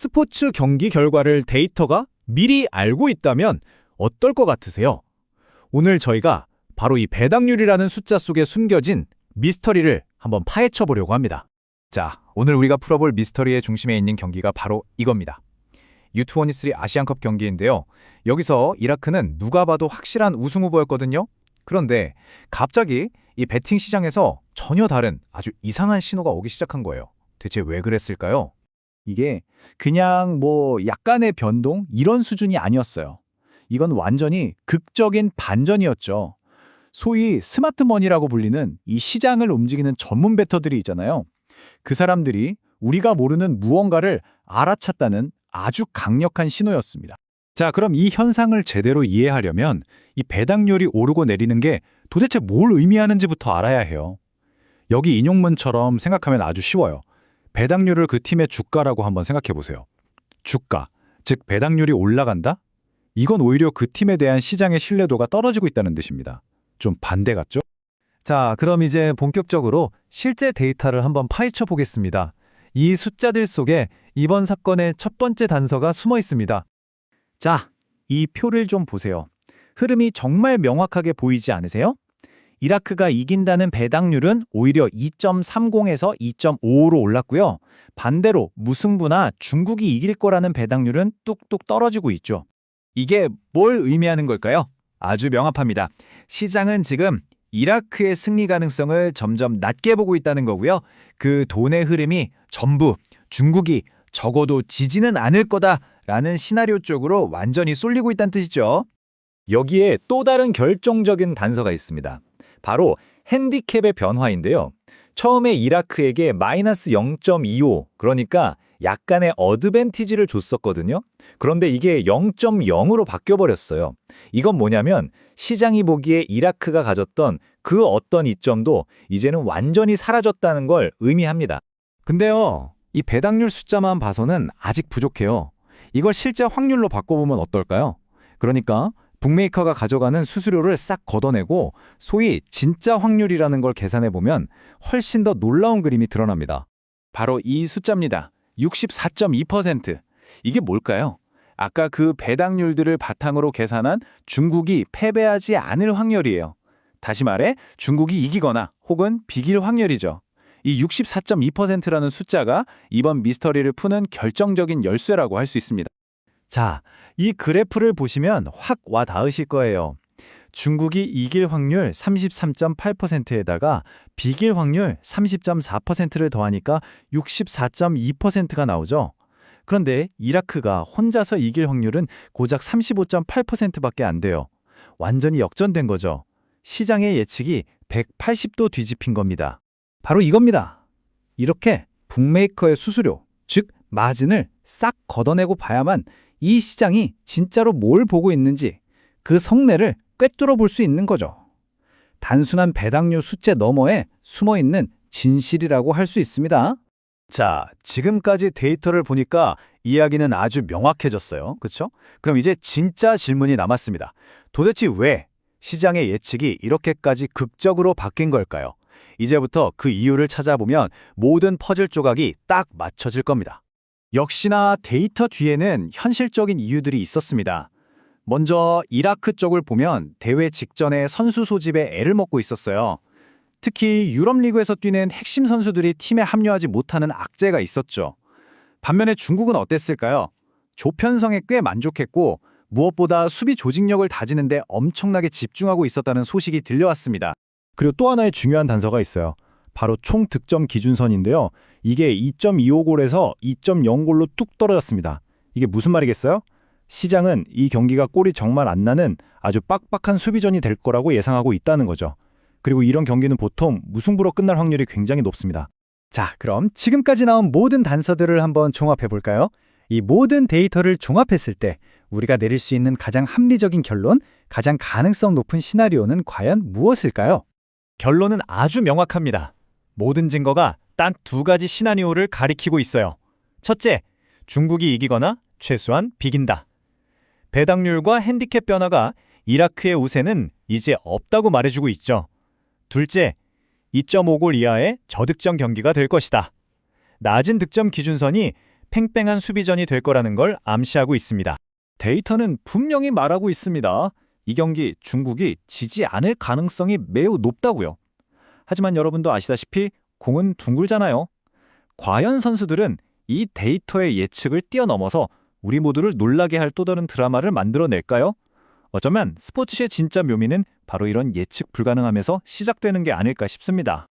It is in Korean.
스포츠 경기 결과를 데이터가 미리 알고 있다면 어떨 것 같으세요? 오늘 저희가 바로 이 배당률이라는 숫자 속에 숨겨진 미스터리를 한번 파헤쳐 보려고 합니다. 자, 오늘 우리가 풀어볼 미스터리의 중심에 있는 경기가 바로 이겁니다. U23 아시안컵 경기인데요. 여기서 이라크는 누가 봐도 확실한 우승 후보였거든요. 그런데 갑자기 이 베팅 시장에서 전혀 다른 아주 이상한 신호가 오기 시작한 거예요. 대체 왜 그랬을까요? 이게 그냥 약간의 변동 이런 수준이 아니었어요. 이건 완전히 극적인 반전이었죠. 소위 스마트머니라고 불리는 이 시장을 움직이는 전문 베터들이 있잖아요. 그 사람들이 우리가 모르는 무언가를 알아챘다는 아주 강력한 신호였습니다. 자, 그럼 이 현상을 제대로 이해하려면 이 배당률이 오르고 내리는 게 도대체 뭘 의미하는지부터 알아야 해요. 여기 인용문처럼 생각하면 아주 쉬워요. 배당률을 그 팀의 주가라고 한번 생각해 보세요. 주가, 즉 배당률이 올라간다? 이건 오히려 그 팀에 대한 시장의 신뢰도가 떨어지고 있다는 뜻입니다. 좀 반대 같죠? 자, 그럼 이제 본격적으로 실제 데이터를 한번 파헤쳐 보겠습니다. 이 숫자들 속에 이번 사건의 첫 번째 단서가 숨어 있습니다. 자, 이 표를 좀 보세요. 흐름이 정말 명확하게 보이지 않으세요? 이라크가 이긴다는 배당률은 오히려 2.30에서 2.55로 올랐고요. 반대로 무승부나 중국이 이길 거라는 배당률은 뚝뚝 떨어지고 있죠. 이게 뭘 의미하는 걸까요? 아주 명확합니다. 시장은 지금 이라크의 승리 가능성을 점점 낮게 보고 있다는 거고요. 그 돈의 흐름이 전부 중국이 적어도 지지는 않을 거다라는 시나리오 쪽으로 완전히 쏠리고 있다는 뜻이죠. 여기에 또 다른 결정적인 단서가 있습니다. 바로 핸디캡의 변화인데요. 처음에 이라크에게 마이너스 0.25, 그러니까 약간의 어드밴티지를 줬었거든요. 그런데 이게 0.0으로 바뀌어버렸어요. 이건 뭐냐면 시장이 보기에 이라크가 가졌던 그 어떤 이점도 이제는 완전히 사라졌다는 걸 의미합니다. 근데요, 이 배당률 숫자만 봐서는 아직 부족해요. 이걸 실제 확률로 바꿔보면 어떨까요? 그러니까 북메이커가 가져가는 수수료를 싹 걷어내고 소위 진짜 확률이라는 걸 계산해보면 훨씬 더 놀라운 그림이 드러납니다. 바로 이 숫자입니다. 64.2%. 이게 뭘까요? 아까 그 배당률들을 바탕으로 계산한 중국이 패배하지 않을 확률이에요. 다시 말해 중국이 이기거나 혹은 비길 확률이죠. 이 64.2%라는 숫자가 이번 미스터리를 푸는 결정적인 열쇠라고 할 수 있습니다. 자, 이 그래프를 보시면 확 와 닿으실 거예요. 중국이 이길 확률 33.8%에다가 비길 확률 30.4%를 더하니까 64.2%가 나오죠. 그런데 이라크가 혼자서 이길 확률은 고작 35.8%밖에 안 돼요. 완전히 역전된 거죠. 시장의 예측이 180도 뒤집힌 겁니다. 바로 이겁니다. 이렇게 북메이커의 수수료, 즉 마진을 싹 걷어내고 봐야만 이 시장이 진짜로 뭘 보고 있는지 그 성내를 꿰뚫어 볼 수 있는 거죠. 단순한 배당률 숫자 너머에 숨어있는 진실이라고 할 수 있습니다. 자, 지금까지 데이터를 보니까 이야기는 아주 명확해졌어요. 그렇죠? 그럼 이제 진짜 질문이 남았습니다. 도대체 왜 시장의 예측이 이렇게까지 극적으로 바뀐 걸까요? 이제부터 그 이유를 찾아보면 모든 퍼즐 조각이 딱 맞춰질 겁니다. 역시나 데이터 뒤에는 현실적인 이유들이 있었습니다. 먼저 이라크 쪽을 보면 대회 직전에 선수 소집에 애를 먹고 있었어요. 특히 유럽리그에서 뛰는 핵심 선수들이 팀에 합류하지 못하는 악재가 있었죠. 반면에 중국은 어땠을까요? 조편성에 꽤 만족했고 무엇보다 수비 조직력을 다지는 데 엄청나게 집중하고 있었다는 소식이 들려왔습니다. 그리고 또 하나의 중요한 단서가 있어요. 바로 총 득점 기준선인데요. 이게 2.25골에서 2.0골로 뚝 떨어졌습니다. 이게 무슨 말이겠어요? 시장은 이 경기가 골이 정말 안 나는 아주 빡빡한 수비전이 될 거라고 예상하고 있다는 거죠. 그리고 이런 경기는 보통 무승부로 끝날 확률이 굉장히 높습니다. 자, 그럼 지금까지 나온 모든 단서들을 한번 종합해 볼까요? 이 모든 데이터를 종합했을 때 우리가 내릴 수 있는 가장 합리적인 결론, 가장 가능성 높은 시나리오는 과연 무엇일까요? 결론은 아주 명확합니다. 모든 증거가 딱 두 가지 시나리오를 가리키고 있어요. 첫째, 중국이 이기거나 최소한 비긴다. 배당률과 핸디캡 변화가 이라크의 우세는 이제 없다고 말해주고 있죠. 둘째, 2.5골 이하의 저득점 경기가 될 것이다. 낮은 득점 기준선이 팽팽한 수비전이 될 거라는 걸 암시하고 있습니다. 데이터는 분명히 말하고 있습니다. 이 경기 중국이 지지 않을 가능성이 매우 높다고요. 하지만 여러분도 아시다시피 공은 둥글잖아요. 과연 선수들은 이 데이터의 예측을 뛰어넘어서 우리 모두를 놀라게 할 또 다른 드라마를 만들어낼까요? 어쩌면 스포츠의 진짜 묘미는 바로 이런 예측 불가능함에서 시작되는 게 아닐까 싶습니다.